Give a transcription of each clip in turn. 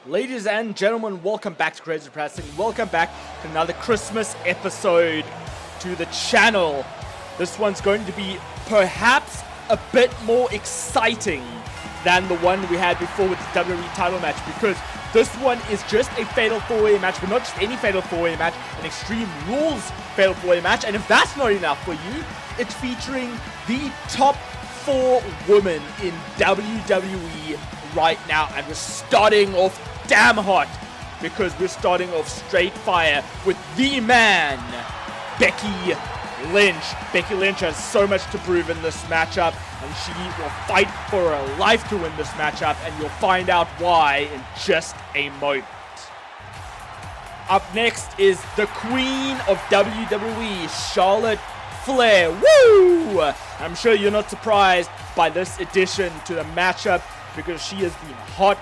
Ladies and gentlemen, welcome back to Pro-Wrasslin. Welcome back to another Christmas episode to the channel. This one's going to be perhaps a bit more exciting than the one we had before with the WWE title match, because this one is just a Fatal 4-Way match, but not just any Fatal 4-Way match, an Extreme Rules Fatal 4-Way match. And if that's not enough for you, it's featuring the top 4 women in WWE right now, and we're starting off damn hot because we're starting off straight fire with the man, Becky Lynch. Becky Lynch has so much to prove in this matchup, and she will fight for her life to win this matchup, and you'll find out why in just a moment. Up next is the Queen of WWE, Charlotte Flair. Woo! I'm sure you're not surprised by this addition to the matchup, because she has been hot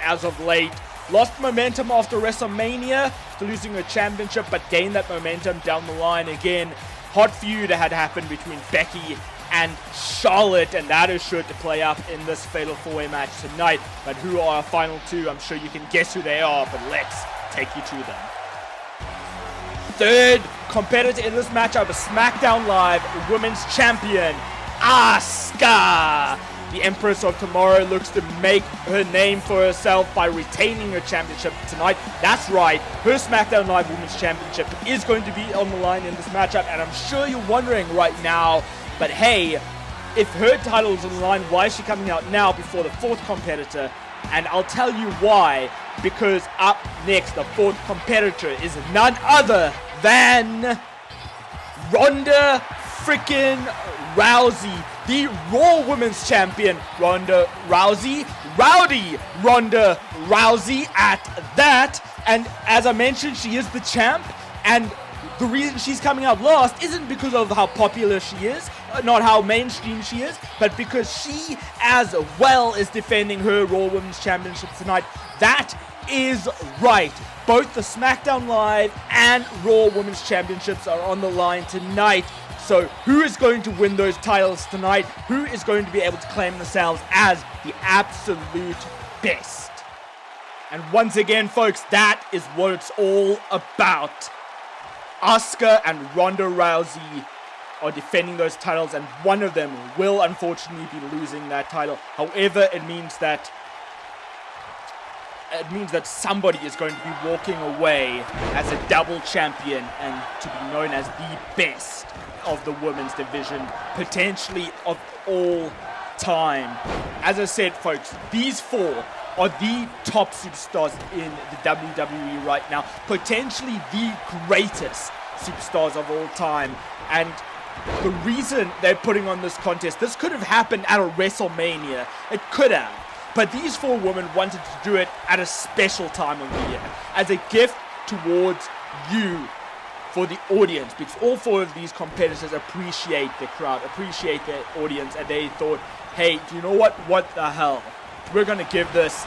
as of late. Lost momentum after WrestleMania, after losing her championship, but gained that momentum down the line again. Hot feud had happened between Becky and Charlotte, and that is sure to play up in this Fatal 4-Way match tonight. But who are our final two? I'm sure you can guess who they are, but let's take you to them. Third competitor in this matchup is SmackDown Live Women's Champion, Asuka. The Empress of Tomorrow looks to make her name for herself by retaining her championship tonight. That's right, her SmackDown Live Women's Championship is going to be on the line in this matchup, and I'm sure you're wondering right now, but hey, if her title is on the line, why is she coming out now before the fourth competitor? And I'll tell you why, because up next, the fourth competitor is none other than Ronda freaking Rousey, the Raw Women's Champion, Ronda Rousey, Rowdy Ronda Rousey at that. And as I mentioned, she is the champ, and the reason she's coming out last isn't because of how popular she is, not how mainstream she is, but because she as well is defending her Raw Women's Championship tonight. That is right. Both the SmackDown Live and Raw Women's Championships are on the line tonight. So who is going to win those titles tonight? Who is going to be able to claim themselves as the absolute best? And once again, folks, that is what it's all about. Asuka and Ronda Rousey are defending those titles, and one of them will unfortunately be losing that title. However, it means that somebody is going to be walking away as a double champion and to be known as the best of the women's division, potentially of all time. As I said, folks, these four are the top superstars in the WWE right now, potentially the greatest superstars of all time. And the reason they're putting on this contest, this could have happened at a WrestleMania. It could have. But these four women wanted to do it at a special time of the year, as a gift towards you, for the audience, because all four of these competitors appreciate the crowd, appreciate their audience, and they thought, hey, do you know what? What the hell? We're going to give this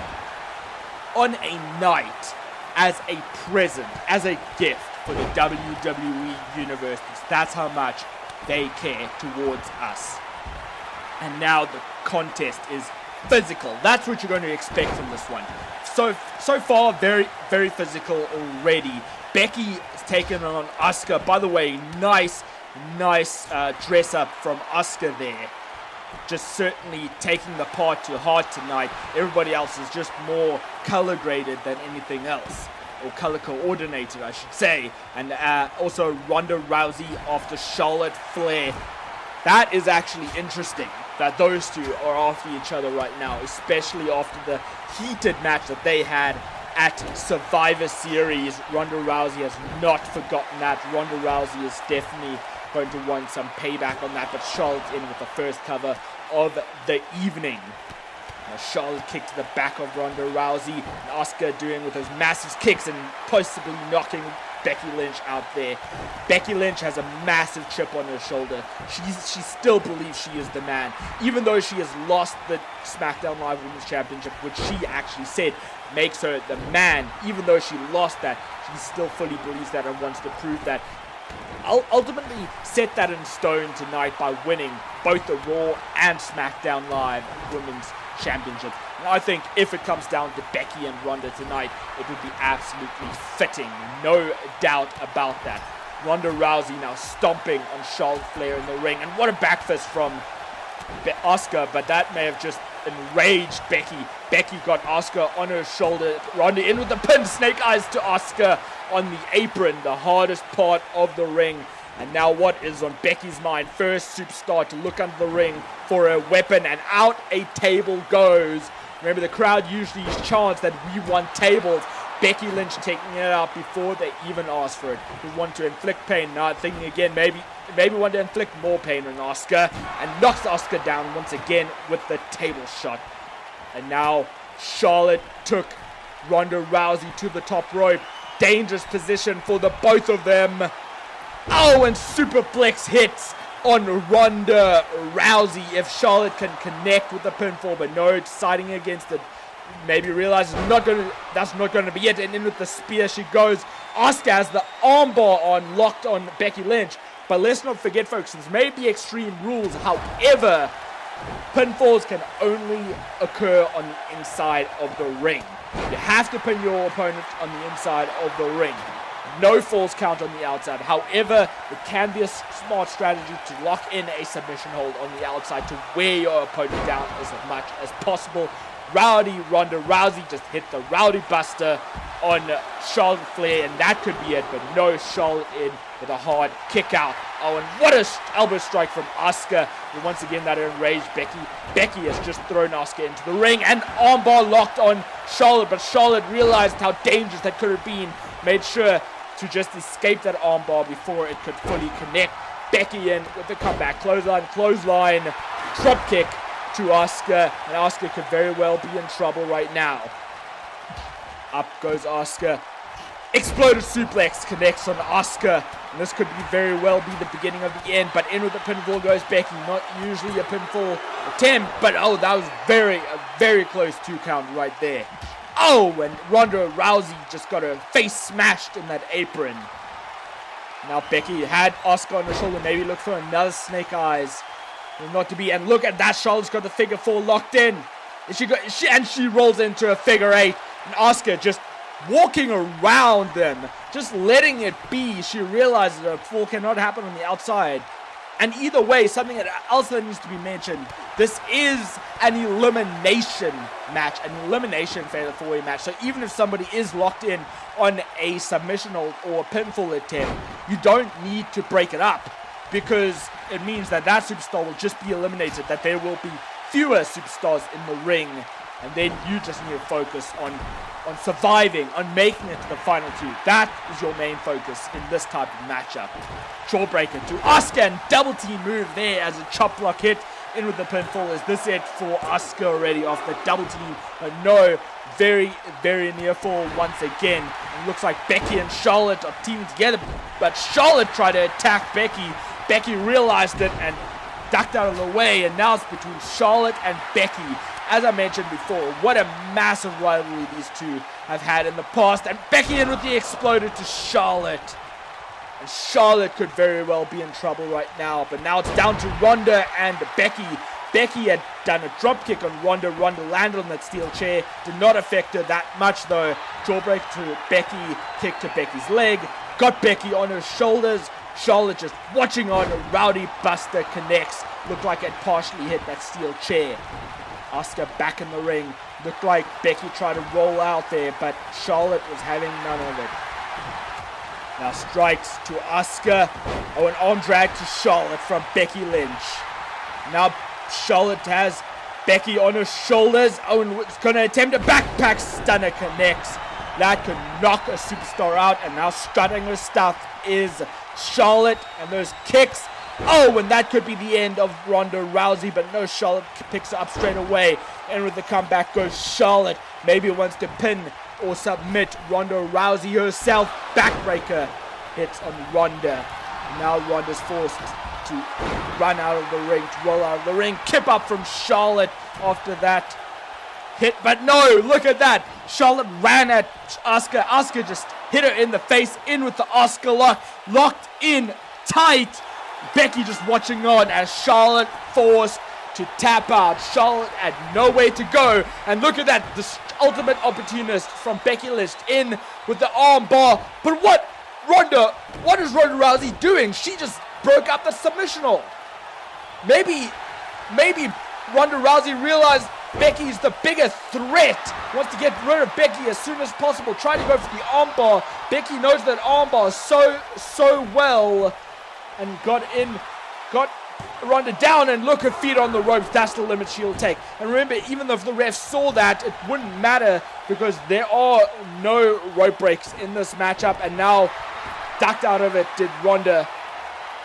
on a night as a present, as a gift for the WWE Universe, because that's how much they care towards us. And now the contest is physical. That's what you're going to expect from this one. So far, very, very physical already. Becky is taking on Asuka. By the way, nice dress up from Asuka there. Just certainly taking the part to heart tonight. Everybody else is just more color graded than anything else, or color coordinated, I should say. And also Ronda Rousey after Charlotte Flair. That is actually interesting that those two are after each other right now, especially after the heated match that they had at Survivor Series. Ronda Rousey has not forgotten that. Ronda Rousey is definitely going to want some payback on that, but Charlotte's in with the first cover of the evening. Now Charlotte kicked to the back of Ronda Rousey, and Asuka doing with those massive kicks and possibly knocking Becky Lynch out there. Becky Lynch has a massive chip on her shoulder. She still believes she is the man, even though she has lost the SmackDown Live Women's Championship, which she actually said makes her the man. Even though she lost that, she still fully believes that and wants to prove that. Ultimately set that in stone tonight by winning both the Raw and SmackDown Live Women's Championship. And I think if it comes down to Becky and Ronda tonight, it would be absolutely fitting. No doubt about that. Ronda Rousey now stomping on Charlotte Flair in the ring. And what a backfist from Asuka, but that may have just enraged Becky. Becky got Asuka on her shoulder. Ronda in with the pin. Snake eyes to Asuka on the apron, the hardest part of the ring. And now what is on Becky's mind? First superstar to look under the ring for a weapon, and out a table goes. Remember, the crowd usually chants that we want tables. Becky Lynch taking it out before they even ask for it. We want to inflict pain. Now thinking again, maybe want to inflict more pain on Asuka, and knocks Asuka down once again with the table shot. And now Charlotte took Ronda Rousey to the top rope. Dangerous position for the both of them. Oh, and superplex hits on Ronda Rousey if Charlotte can connect with the pinfall, but no, deciding against it. Maybe realizes that's not going to be it, and in with the spear she goes. Asuka has the armbar on, locked on Becky Lynch. But let's not forget, folks, this may be extreme rules. However, pinfalls can only occur on the inside of the ring. You have to pin your opponent on the inside of the ring. No falls count on the outside. However, it can be a smart strategy to lock in a submission hold on the outside to wear your opponent down as much as possible. Ronda Rousey just hit the Rowdy Buster on Charlotte Flair, and that could be it, but no, Charlotte in with a hard kick out. Oh, and what a elbow strike from Asuka. And once again, that enraged Becky. Becky has just thrown Asuka into the ring, and armbar locked on Charlotte, but Charlotte realized how dangerous that could have been, made sure to just escape that armbar before it could fully connect. Becky in with the comeback, clothesline, drop kick to Asuka, and Asuka could very well be in trouble right now. Up goes Asuka. Exploded suplex connects on Asuka, and this could very well be the beginning of the end, but in with the pinfall goes Becky. Not usually a pinfall attempt, but oh, that was a very close 2 count right there. Oh, and Ronda Rousey just got her face smashed in that apron. Now Becky had Asuka on her shoulder, maybe look for another snake eyes. Not to be, and look at that, Charlotte's got the figure 4 locked in. And she rolls into a figure 8, and Asuka just walking around them, just letting it be. She realizes a fall cannot happen on the outside. And either way, something else that needs to be mentioned, this is an elimination match, an elimination fatal 4-way match. So even if somebody is locked in on a submission or a pinfall attempt, you don't need to break it up, because it means that superstar will just be eliminated, that there will be fewer superstars in the ring, and then you just need to focus on surviving, on making it to the final 2. That is your main focus in this type of matchup. Jawbreaker to Asuka, and double team move there as a chop block hit in with the pinfall. Is this it for Asuka already off the double team? But no, very near fall once again. It looks like Becky and Charlotte are teaming together, but Charlotte tried to attack Becky. Becky realized it and ducked out of the way, and now it's between Charlotte and Becky. As I mentioned before, what a massive rivalry these two have had in the past, and Becky in with the exploder to Charlotte. And Charlotte could very well be in trouble right now, but now it's down to Ronda and Becky. Becky had done a dropkick on Ronda. Ronda landed on that steel chair. Did not affect her that much though. Jawbreak to Becky, kick to Becky's leg. Got Becky on her shoulders. Charlotte just watching on. A Rowdy Buster connects. Looked like it partially hit that steel chair. Asuka back in the ring. Looked like Becky tried to roll out there, but Charlotte was having none of it. Now strikes to Asuka. Oh, an arm drag to Charlotte from Becky Lynch. Now Charlotte has Becky on her shoulders. Oh, and it's going to attempt a backpack stunner, connects. That could knock a superstar out, and now strutting her stuff is Charlotte, and those kicks. Oh, and that could be the end of Ronda Rousey, but no, Charlotte picks her up straight away, and with the comeback goes Charlotte. Maybe wants to pin or submit Ronda Rousey herself. Backbreaker hits on Ronda. Now Ronda's forced to run out of the ring, to roll out of the ring. Kip up from Charlotte after that hit, but no, look at that. Charlotte ran at Asuka. Asuka just hit her in the face, in with the Asuka lock, locked in tight. Becky just watching on as Charlotte forced to tap out. Charlotte had nowhere to go. And look at that, the ultimate opportunist from Becky Lynch in with the arm bar. But what is Ronda Rousey doing? She just broke up the submission hold. Maybe Ronda Rousey realized Becky's the bigger threat. Wants to get rid of Becky as soon as possible. Trying to go for the armbar. Becky knows that armbar so well. And got Ronda down, and look, her feet on the ropes. That's the limit she'll take. And remember, even though the refs saw that, it wouldn't matter because there are no rope breaks in this matchup. And now, ducked out of it did Ronda.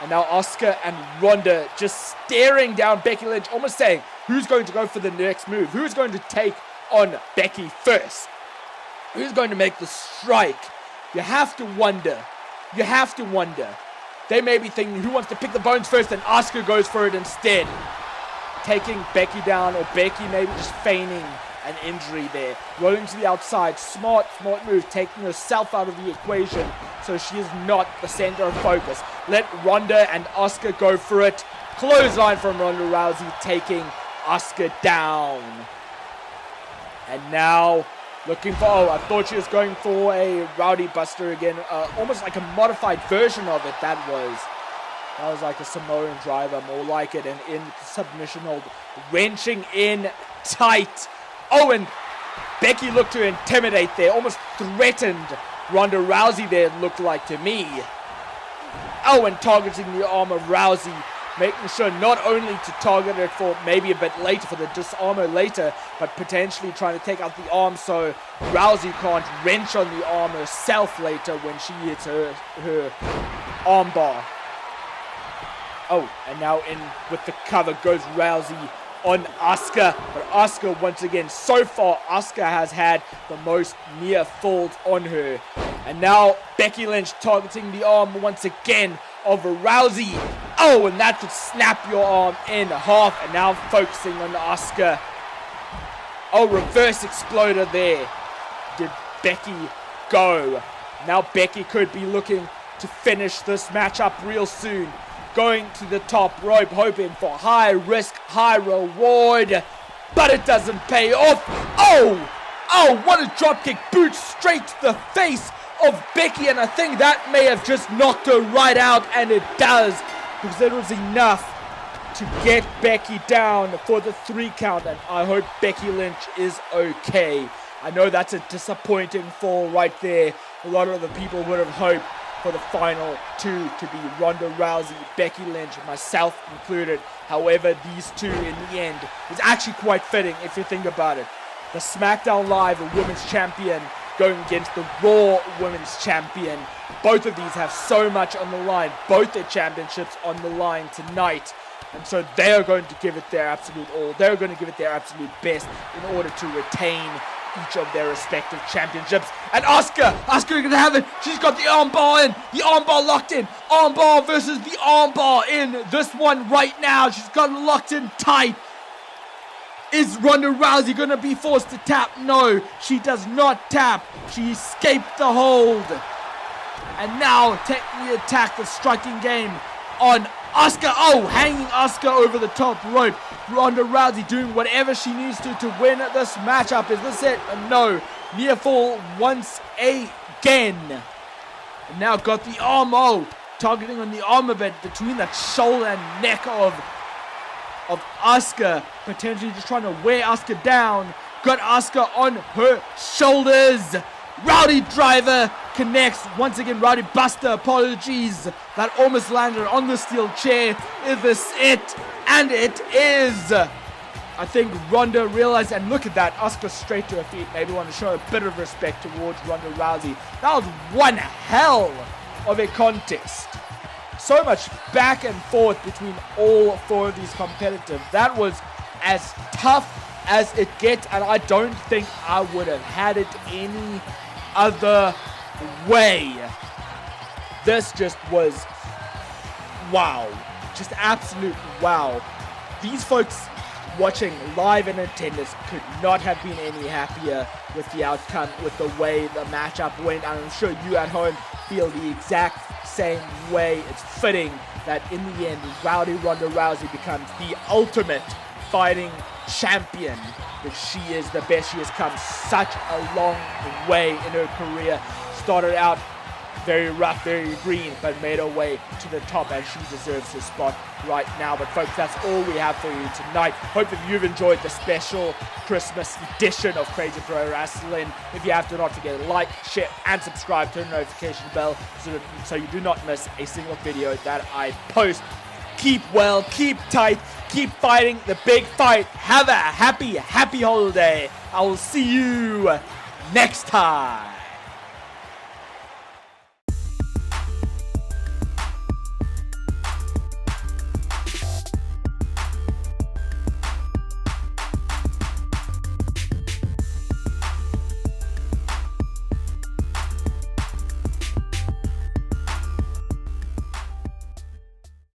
And now Asuka and Ronda just staring down Becky Lynch, almost saying, who's going to go for the next move? Who's going to take on Becky first? Who's going to make the strike? You have to wonder. They may be thinking, who wants to pick the bones first? And Asuka goes for it instead. Taking Becky down, or Becky maybe just feigning an injury there. Rolling to the outside. Smart move. Taking herself out of the equation so she is not the center of focus. Let Ronda and Asuka go for it. Clothesline from Ronda Rousey, taking Asuka down. And now looking for, I thought she was going for a Rowdy Buster again. Almost like a modified version of it. That was like a Samoan driver, more like it. And in submission hold, wrenching in tight. Oh, and Becky looked to intimidate there. Almost threatened Ronda Rousey there, it looked like to me. Oh, and targeting the arm of Rousey. Making sure not only to target it for maybe a bit later, for the disarmer later, but potentially trying to take out the arm so Rousey can't wrench on the arm herself later when she hits her arm bar. Oh, and now in with the cover goes Rousey on Asuka. But Asuka, once again, so far, Asuka has had the most near falls on her. And now Becky Lynch targeting the arm once again of Rousey. Oh, and that should snap your arm in half. And now focusing on Asuka. Oh, reverse exploder there. Did Becky go? Now Becky could be looking to finish this matchup real soon. Going to the top rope, hoping for high risk, high reward. But it doesn't pay off. Oh, what a dropkick boot straight to the face of Becky, and I think that may have just knocked her right out, and it does, because it was enough to get Becky down for the 3 count, and I hope Becky Lynch is okay. I know that's a disappointing fall right there. A lot of the people would have hoped for the final 2 to be Ronda Rousey, Becky Lynch, myself included. However, these 2 in the end is actually quite fitting if you think about it. The SmackDown Live Women's Champion going against the Raw Women's Champion. Both of these have so much on the line. Both their championships on the line tonight. And so they are going to give it their absolute all. They're going to give it their absolute best in order to retain each of their respective championships. And Asuka going to have it. She's got the armbar in. The armbar locked in. Armbar versus the armbar in this one right now. She's got it locked in tight. Is Ronda Rousey going to be forced to tap? No, she does not tap. She escaped the hold. And now taking the attack, the striking game on Asuka. Oh, hanging Asuka over the top rope. Ronda Rousey doing whatever she needs to win this matchup. Is this it? No. Near fall once again. And now got the arm. Oh, targeting on the arm a bit between the shoulder and neck of Asuka, potentially just trying to wear Asuka down. Got Asuka on her shoulders. Rowdy driver connects. Once again, Rowdy Buster, apologies. That almost landed on the steel chair. Is this it? And it is. I think Ronda realized, and look at that, Asuka straight to her feet. Maybe want to show a bit of respect towards Ronda Rousey. That was one hell of a contest. So much back and forth between all 4 of these competitors. That was as tough as it gets, and I don't think I would have had it any other way. This just was wow. Just absolute wow. These folks watching live in attendance could not have been any happier with the outcome, with the way the matchup went, and I'm sure you at home feel the exact same way. It's fitting that in the end, Ronda Rousey becomes the ultimate fighting champion. But she is the best. She has come such a long way in her career. Started out very rough, very green, but made her way to the top, and she deserves her spot right now. But folks, that's all we have for you tonight. Hope that you've enjoyed the special Christmas edition of Crazy Pro Wrestling. If you have, do not forget to like, share, and subscribe. Turn the notification bell so you do not miss a single video that I post. Keep well, keep tight, keep fighting the big fight. Have a happy holiday. I will see you next time.